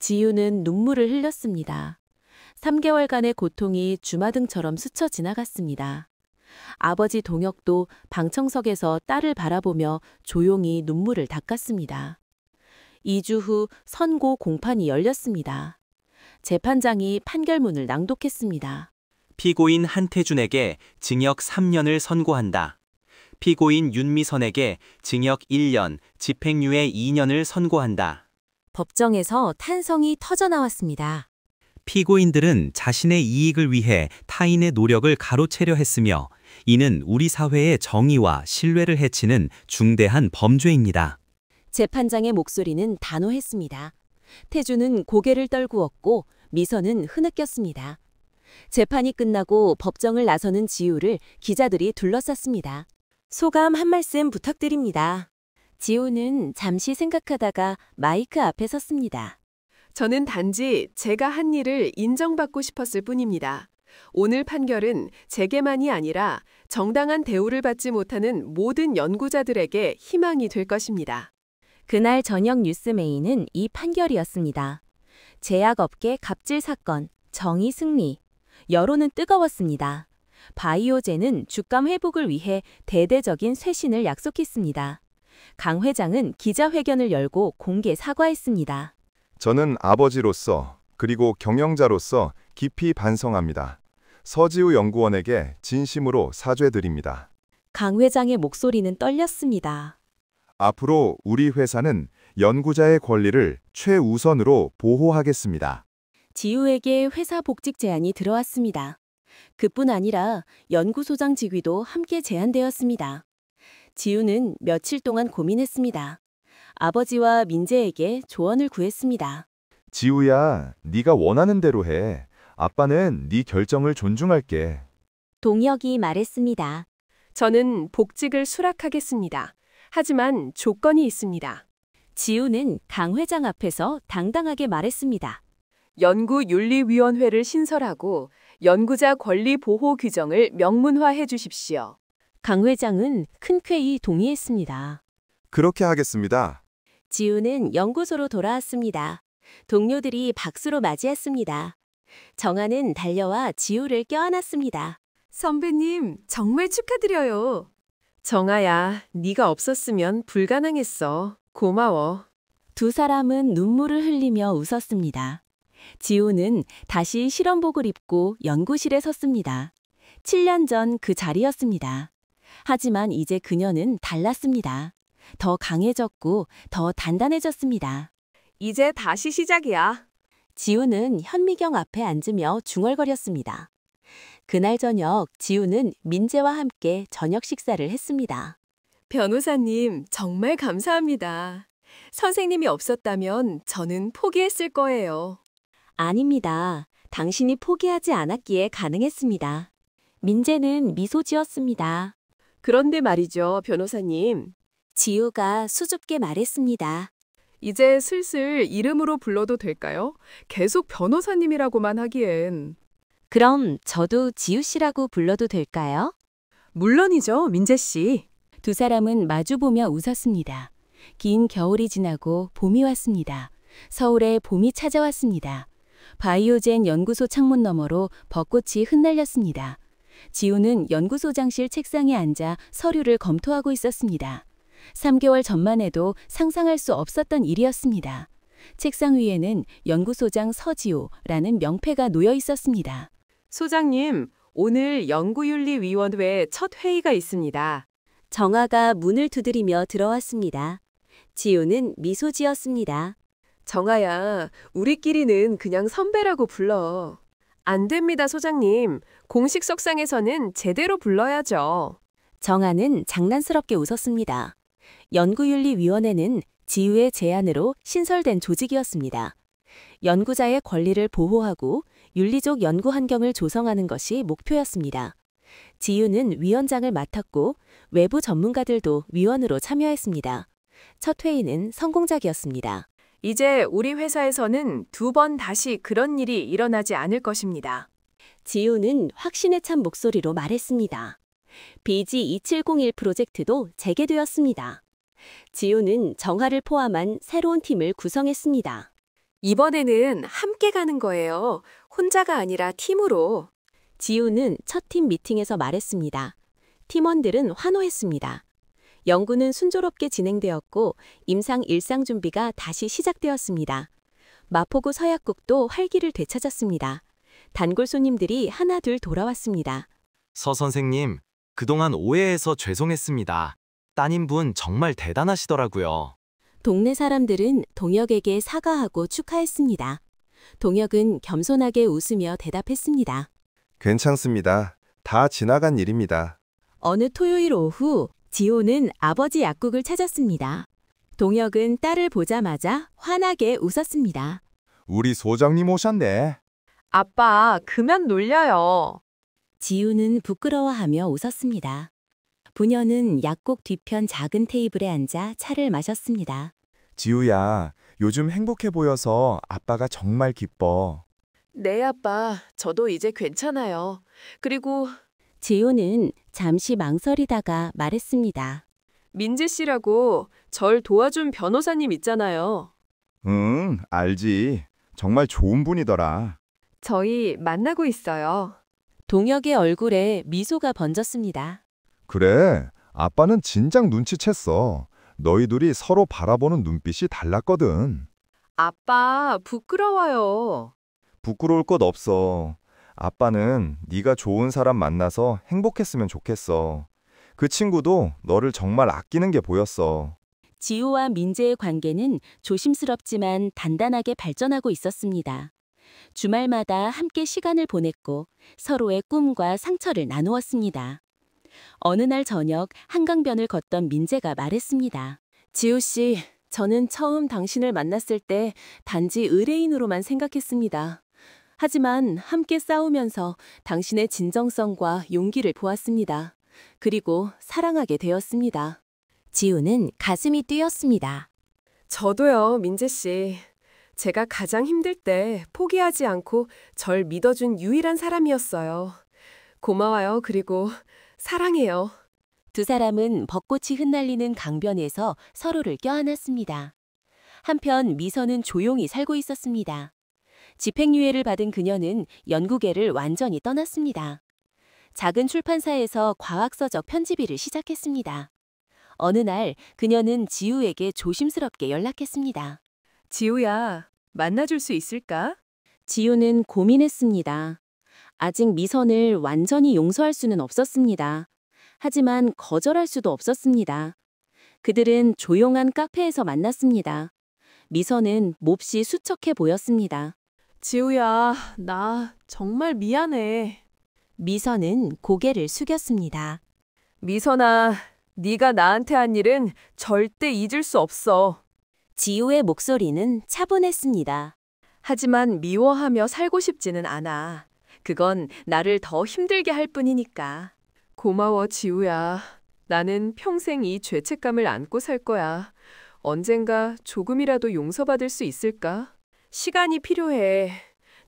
지우는 눈물을 흘렸습니다. 3개월간의 고통이 주마등처럼 스쳐 지나갔습니다. 아버지 동혁도 방청석에서 딸을 바라보며 조용히 눈물을 닦았습니다. 2주 후 선고 공판이 열렸습니다. 재판장이 판결문을 낭독했습니다. 피고인 한태준에게 징역 3년을 선고한다. 피고인 윤미선에게 징역 1년, 집행유예 2년을 선고한다. 법정에서 탄성이 터져나왔습니다. 피고인들은 자신의 이익을 위해 타인의 노력을 가로채려 했으며 이는 우리 사회의 정의와 신뢰를 해치는 중대한 범죄입니다. 재판장의 목소리는 단호했습니다. 태주는 고개를 떨구었고 미선은 흐느꼈습니다. 재판이 끝나고 법정을 나서는 지우를 기자들이 둘러쌌습니다. 소감 한 말씀 부탁드립니다. 지우는 잠시 생각하다가 마이크 앞에 섰습니다. 저는 단지 제가 한 일을 인정받고 싶었을 뿐입니다. 오늘 판결은 제게만이 아니라 정당한 대우를 받지 못하는 모든 연구자들에게 희망이 될 것입니다. 그날 저녁 뉴스 메인은 이 판결이었습니다. 제약업계 갑질 사건, 정의 승리. 여론은 뜨거웠습니다. 바이오젠은 주가 회복을 위해 대대적인 쇄신을 약속했습니다. 강 회장은 기자회견을 열고 공개 사과했습니다. 저는 아버지로서 그리고 경영자로서 깊이 반성합니다. 서지우 연구원에게 진심으로 사죄드립니다. 강 회장의 목소리는 떨렸습니다. 앞으로 우리 회사는 연구자의 권리를 최우선으로 보호하겠습니다. 지우에게 회사 복직 제안이 들어왔습니다. 그뿐 아니라 연구소장 직위도 함께 제안되었습니다. 지우는 며칠 동안 고민했습니다. 아버지와 민재에게 조언을 구했습니다. 지우야, 네가 원하는 대로 해. 아빠는 네 결정을 존중할게. 동혁이 말했습니다. 저는 복직을 수락하겠습니다. 하지만 조건이 있습니다. 지우는 강 회장 앞에서 당당하게 말했습니다. 연구윤리위원회를 신설하고 연구자 권리 보호 규정을 명문화해 주십시오. 강 회장은 흔쾌히 동의했습니다. 그렇게 하겠습니다. 지우는 연구소로 돌아왔습니다. 동료들이 박수로 맞이했습니다. 정아는 달려와 지우를 껴안았습니다. 선배님, 정말 축하드려요. 정아야, 네가 없었으면 불가능했어. 고마워. 두 사람은 눈물을 흘리며 웃었습니다. 지우는 다시 실험복을 입고 연구실에 섰습니다. 7년 전 그 자리였습니다. 하지만 이제 그녀는 달랐습니다. 더 강해졌고 더 단단해졌습니다. 이제 다시 시작이야. 지우는 현미경 앞에 앉으며 중얼거렸습니다. 그날 저녁 지우는 민재와 함께 저녁 식사를 했습니다. 변호사님, 정말 감사합니다. 선생님이 없었다면 저는 포기했을 거예요. 아닙니다. 당신이 포기하지 않았기에 가능했습니다. 민재는 미소 지었습니다. 그런데 말이죠, 변호사님. 지우가 수줍게 말했습니다. 이제 슬슬 이름으로 불러도 될까요? 계속 변호사님이라고만 하기엔. 그럼 저도 지우 씨라고 불러도 될까요? 물론이죠, 민재 씨. 두 사람은 마주보며 웃었습니다. 긴 겨울이 지나고 봄이 왔습니다. 서울에 봄이 찾아왔습니다. 바이오젠 연구소 창문 너머로 벚꽃이 흩날렸습니다. 지우는 연구소장실 책상에 앉아 서류를 검토하고 있었습니다. 3개월 전만 해도 상상할 수 없었던 일이었습니다. 책상 위에는 연구소장 서지호라는 명패가 놓여 있었습니다. 소장님, 오늘 연구윤리위원회 첫 회의가 있습니다. 정아가 문을 두드리며 들어왔습니다. 지우는 미소 지었습니다. 정아야, 우리끼리는 그냥 선배라고 불러. 안 됩니다, 소장님. 공식 석상에서는 제대로 불러야죠. 정아는 장난스럽게 웃었습니다. 연구윤리위원회는 지우의 제안으로 신설된 조직이었습니다. 연구자의 권리를 보호하고 윤리적 연구 환경을 조성하는 것이 목표였습니다. 지우는 위원장을 맡았고 외부 전문가들도 위원으로 참여했습니다. 첫 회의는 성공작이었습니다. 이제 우리 회사에서는 2번 다시 그런 일이 일어나지 않을 것입니다. 지우는 확신에 찬 목소리로 말했습니다. BG2701 프로젝트도 재개되었습니다. 지우는 정아를 포함한 새로운 팀을 구성했습니다. 이번에는 함께 가는 거예요. 혼자가 아니라 팀으로. 지우는 첫 팀 미팅에서 말했습니다. 팀원들은 환호했습니다. 연구는 순조롭게 진행되었고 임상 일상 준비가 다시 시작되었습니다. 마포구 서약국도 활기를 되찾았습니다. 단골 손님들이 하나둘 돌아왔습니다. 서 선생님, 그동안 오해해서 죄송했습니다. 따님분 정말 대단하시더라고요. 동네 사람들은 동혁에게 사과하고 축하했습니다. 동혁은 겸손하게 웃으며 대답했습니다. 괜찮습니다. 다 지나간 일입니다. 어느 토요일 오후 지호는 아버지 약국을 찾았습니다. 동혁은 딸을 보자마자 환하게 웃었습니다. 우리 소장님 오셨네. 아빠, 그만 놀려요. 지우는 부끄러워하며 웃었습니다. 부녀는 약국 뒤편 작은 테이블에 앉아 차를 마셨습니다. 지우야, 요즘 행복해 보여서 아빠가 정말 기뻐. 네, 아빠. 저도 이제 괜찮아요. 그리고 지우는 잠시 망설이다가 말했습니다. 민재 씨라고 절 도와준 변호사님 있잖아요. 응, 알지. 정말 좋은 분이더라. 저희 만나고 있어요. 동혁의 얼굴에 미소가 번졌습니다. 그래, 아빠는 진작 눈치챘어. 너희 둘이 서로 바라보는 눈빛이 달랐거든. 아빠, 부끄러워요. 부끄러울 것 없어. 아빠는 네가 좋은 사람 만나서 행복했으면 좋겠어. 그 친구도 너를 정말 아끼는 게 보였어. 지우와 민재의 관계는 조심스럽지만 단단하게 발전하고 있었습니다. 주말마다 함께 시간을 보냈고 서로의 꿈과 상처를 나누었습니다. 어느 날 저녁 한강변을 걷던 민재가 말했습니다. 지우 씨, 저는 처음 당신을 만났을 때 단지 의뢰인으로만 생각했습니다. 하지만 함께 싸우면서 당신의 진정성과 용기를 보았습니다. 그리고 사랑하게 되었습니다. 지우는 가슴이 뛰었습니다. 저도요, 민재 씨. 제가 가장 힘들 때 포기하지 않고 절 믿어준 유일한 사람이었어요. 고마워요. 그리고 사랑해요. 두 사람은 벚꽃이 흩날리는 강변에서 서로를 껴안았습니다. 한편 미선은 조용히 살고 있었습니다. 집행유예를 받은 그녀는 연구계를 완전히 떠났습니다. 작은 출판사에서 과학서적 편집일을 시작했습니다. 어느 날 그녀는 지우에게 조심스럽게 연락했습니다. 지우야, 만나줄 수 있을까? 지우는 고민했습니다. 아직 미선을 완전히 용서할 수는 없었습니다. 하지만 거절할 수도 없었습니다. 그들은 조용한 카페에서 만났습니다. 미선은 몹시 수척해 보였습니다. 지우야, 나 정말 미안해. 미선은 고개를 숙였습니다. 미선아, 네가 나한테 한 일은 절대 잊을 수 없어. 지우의 목소리는 차분했습니다. 하지만 미워하며 살고 싶지는 않아. 그건 나를 더 힘들게 할 뿐이니까. 고마워, 지우야. 나는 평생 이 죄책감을 안고 살 거야. 언젠가 조금이라도 용서받을 수 있을까? 시간이 필요해.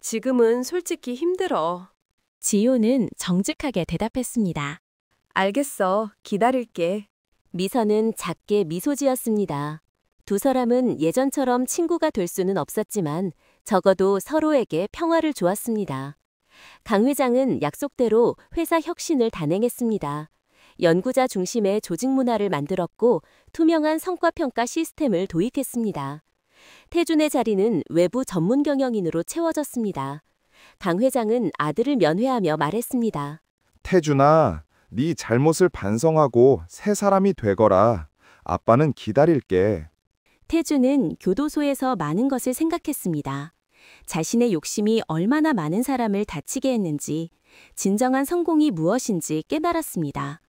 지금은 솔직히 힘들어. 지우는 정직하게 대답했습니다. 알겠어. 기다릴게. 미선은 작게 미소 지었습니다. 두 사람은 예전처럼 친구가 될 수는 없었지만 적어도 서로에게 평화를 주었습니다. 강 회장은 약속대로 회사 혁신을 단행했습니다. 연구자 중심의 조직 문화를 만들었고 투명한 성과평가 시스템을 도입했습니다. 태준의 자리는 외부 전문 경영인으로 채워졌습니다. 강 회장은 아들을 면회하며 말했습니다. 태준아, 네 잘못을 반성하고 새 사람이 되거라. 아빠는 기다릴게. 태준은 교도소에서 많은 것을 생각했습니다. 자신의 욕심이 얼마나 많은 사람을 다치게 했는지, 진정한 성공이 무엇인지 깨달았습니다.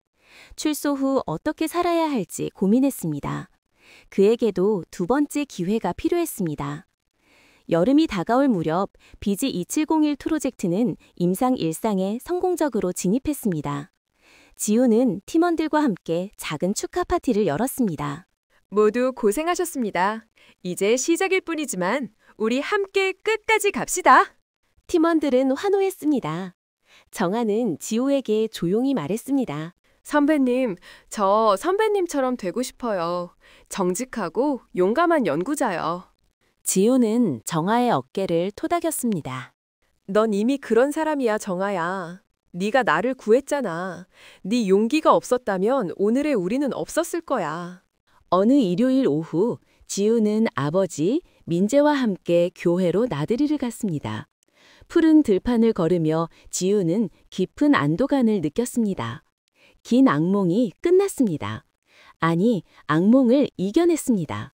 출소 후 어떻게 살아야 할지 고민했습니다. 그에게도 두 번째 기회가 필요했습니다. 여름이 다가올 무렵 비지 2701 프로젝트는 임상 1상에 성공적으로 진입했습니다. 지우는 팀원들과 함께 작은 축하 파티를 열었습니다. 모두 고생하셨습니다. 이제 시작일 뿐이지만 우리 함께 끝까지 갑시다. 팀원들은 환호했습니다. 정아는 지우에게 조용히 말했습니다. 선배님, 저 선배님처럼 되고 싶어요. 정직하고 용감한 연구자요. 지우는 정아의 어깨를 토닥였습니다. 넌 이미 그런 사람이야, 정아야. 네가 나를 구했잖아. 네 용기가 없었다면 오늘의 우리는 없었을 거야. 어느 일요일 오후 지우는 아버지 민재와 함께 교회로 나들이를 갔습니다. 푸른 들판을 걸으며 지우는 깊은 안도감을 느꼈습니다. 긴 악몽이 끝났습니다. 아니, 악몽을 이겨냈습니다.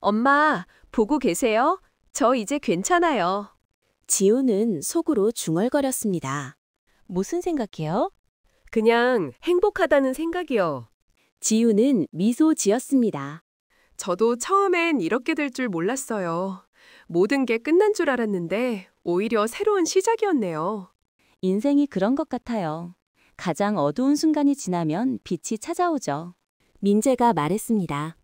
엄마, 보고 계세요? 저 이제 괜찮아요. 지우는 속으로 중얼거렸습니다. 무슨 생각해요? 그냥 행복하다는 생각이요. 지우는 미소 지었습니다. 저도 처음엔 이렇게 될 줄 몰랐어요. 모든 게 끝난 줄 알았는데 오히려 새로운 시작이었네요. 인생이 그런 것 같아요. 가장 어두운 순간이 지나면 빛이 찾아오죠. 민재가 말했습니다.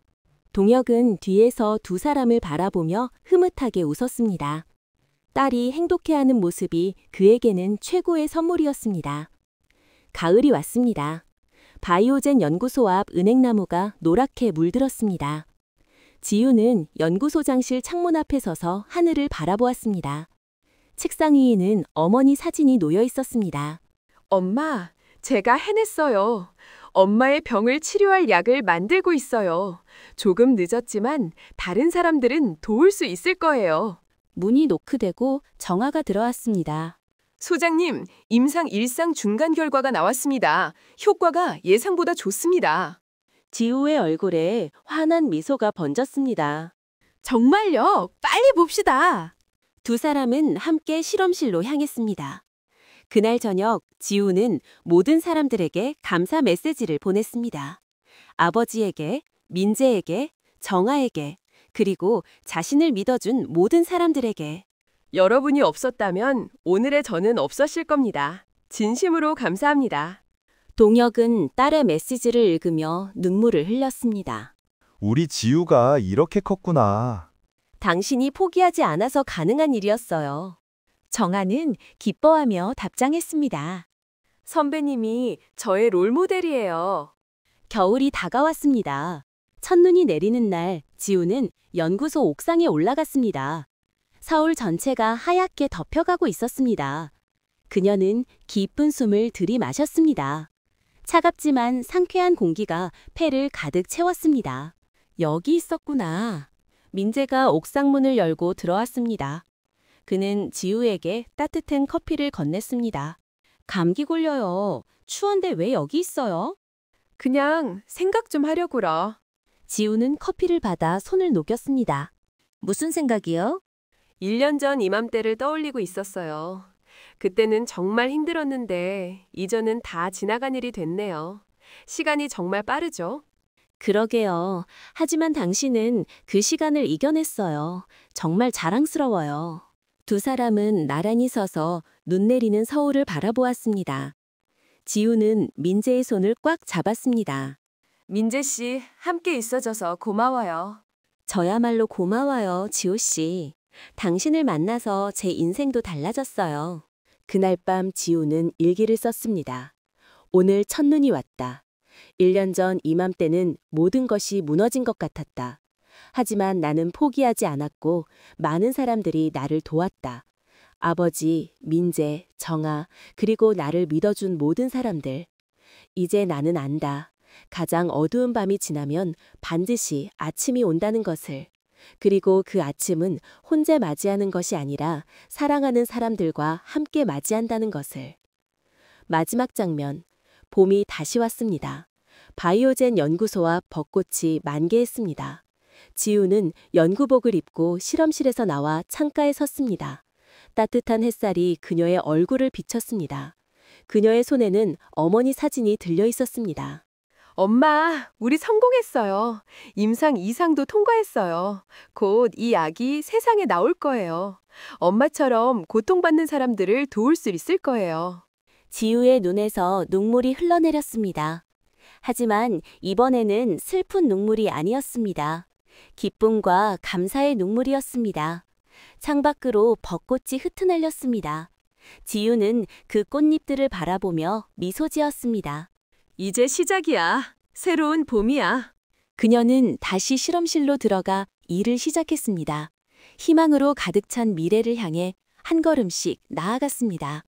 동혁은 뒤에서 두 사람을 바라보며 흐뭇하게 웃었습니다. 딸이 행복해하는 모습이 그에게는 최고의 선물이었습니다. 가을이 왔습니다. 바이오젠 연구소 앞 은행나무가 노랗게 물들었습니다. 지우는 연구소장실 창문 앞에 서서 하늘을 바라보았습니다. 책상 위에는 어머니 사진이 놓여 있었습니다. 엄마, 제가 해냈어요. 엄마의 병을 치료할 약을 만들고 있어요. 조금 늦었지만 다른 사람들은 도울 수 있을 거예요. 문이 노크되고 정아가 들어왔습니다. 소장님, 임상 1상 중간 결과가 나왔습니다. 효과가 예상보다 좋습니다. 지우의 얼굴에 환한 미소가 번졌습니다. 정말요? 빨리 봅시다. 두 사람은 함께 실험실로 향했습니다. 그날 저녁 지우는 모든 사람들에게 감사 메시지를 보냈습니다. 아버지에게, 민재에게, 정아에게, 그리고 자신을 믿어준 모든 사람들에게. 여러분이 없었다면 오늘의 저는 없었을 겁니다. 진심으로 감사합니다. 동혁은 딸의 메시지를 읽으며 눈물을 흘렸습니다. 우리 지우가 이렇게 컸구나. 당신이 포기하지 않아서 가능한 일이었어요. 정아는 기뻐하며 답장했습니다. 선배님이 저의 롤모델이에요. 겨울이 다가왔습니다. 첫눈이 내리는 날 지우는 연구소 옥상에 올라갔습니다. 서울 전체가 하얗게 덮여가고 있었습니다. 그녀는 깊은 숨을 들이마셨습니다. 차갑지만 상쾌한 공기가 폐를 가득 채웠습니다. 여기 있었구나. 민재가 옥상문을 열고 들어왔습니다. 그는 지우에게 따뜻한 커피를 건넸습니다. 감기 걸려요. 추운데 왜 여기 있어요? 그냥 생각 좀 하려고라. 지우는 커피를 받아 손을 녹였습니다. 무슨 생각이요? 1년 전 이맘때를 떠올리고 있었어요. 그때는 정말 힘들었는데 이전은 다 지나간 일이 됐네요. 시간이 정말 빠르죠? 그러게요. 하지만 당신은 그 시간을 이겨냈어요. 정말 자랑스러워요. 두 사람은 나란히 서서 눈 내리는 서울을 바라보았습니다. 지우는 민재의 손을 꽉 잡았습니다. 민재 씨, 함께 있어줘서 고마워요. 저야말로 고마워요, 지호 씨. 당신을 만나서 제 인생도 달라졌어요. 그날 밤 지우는 일기를 썼습니다. 오늘 첫눈이 왔다. 1년 전 이맘때는 모든 것이 무너진 것 같았다. 하지만 나는 포기하지 않았고 많은 사람들이 나를 도왔다. 아버지, 민재, 정아, 그리고 나를 믿어준 모든 사람들. 이제 나는 안다. 가장 어두운 밤이 지나면 반드시 아침이 온다는 것을. 그리고 그 아침은 혼자 맞이하는 것이 아니라 사랑하는 사람들과 함께 맞이한다는 것을. 마지막 장면. 봄이 다시 왔습니다. 바이오젠 연구소와 벚꽃이 만개했습니다. 지우는 연구복을 입고 실험실에서 나와 창가에 섰습니다. 따뜻한 햇살이 그녀의 얼굴을 비쳤습니다. 그녀의 손에는 어머니 사진이 들려 있었습니다. 엄마, 우리 성공했어요. 임상 2상도 통과했어요. 곧 이 약이 세상에 나올 거예요. 엄마처럼 고통받는 사람들을 도울 수 있을 거예요. 지우의 눈에서 눈물이 흘러내렸습니다. 하지만 이번에는 슬픈 눈물이 아니었습니다. 기쁨과 감사의 눈물이었습니다. 창밖으로 벚꽃이 흩어날렸습니다. 지우는 그 꽃잎들을 바라보며 미소 지었습니다. 이제 시작이야. 새로운 봄이야. 그녀는 다시 실험실로 들어가 일을 시작했습니다. 희망으로 가득 찬 미래를 향해 한 걸음씩 나아갔습니다.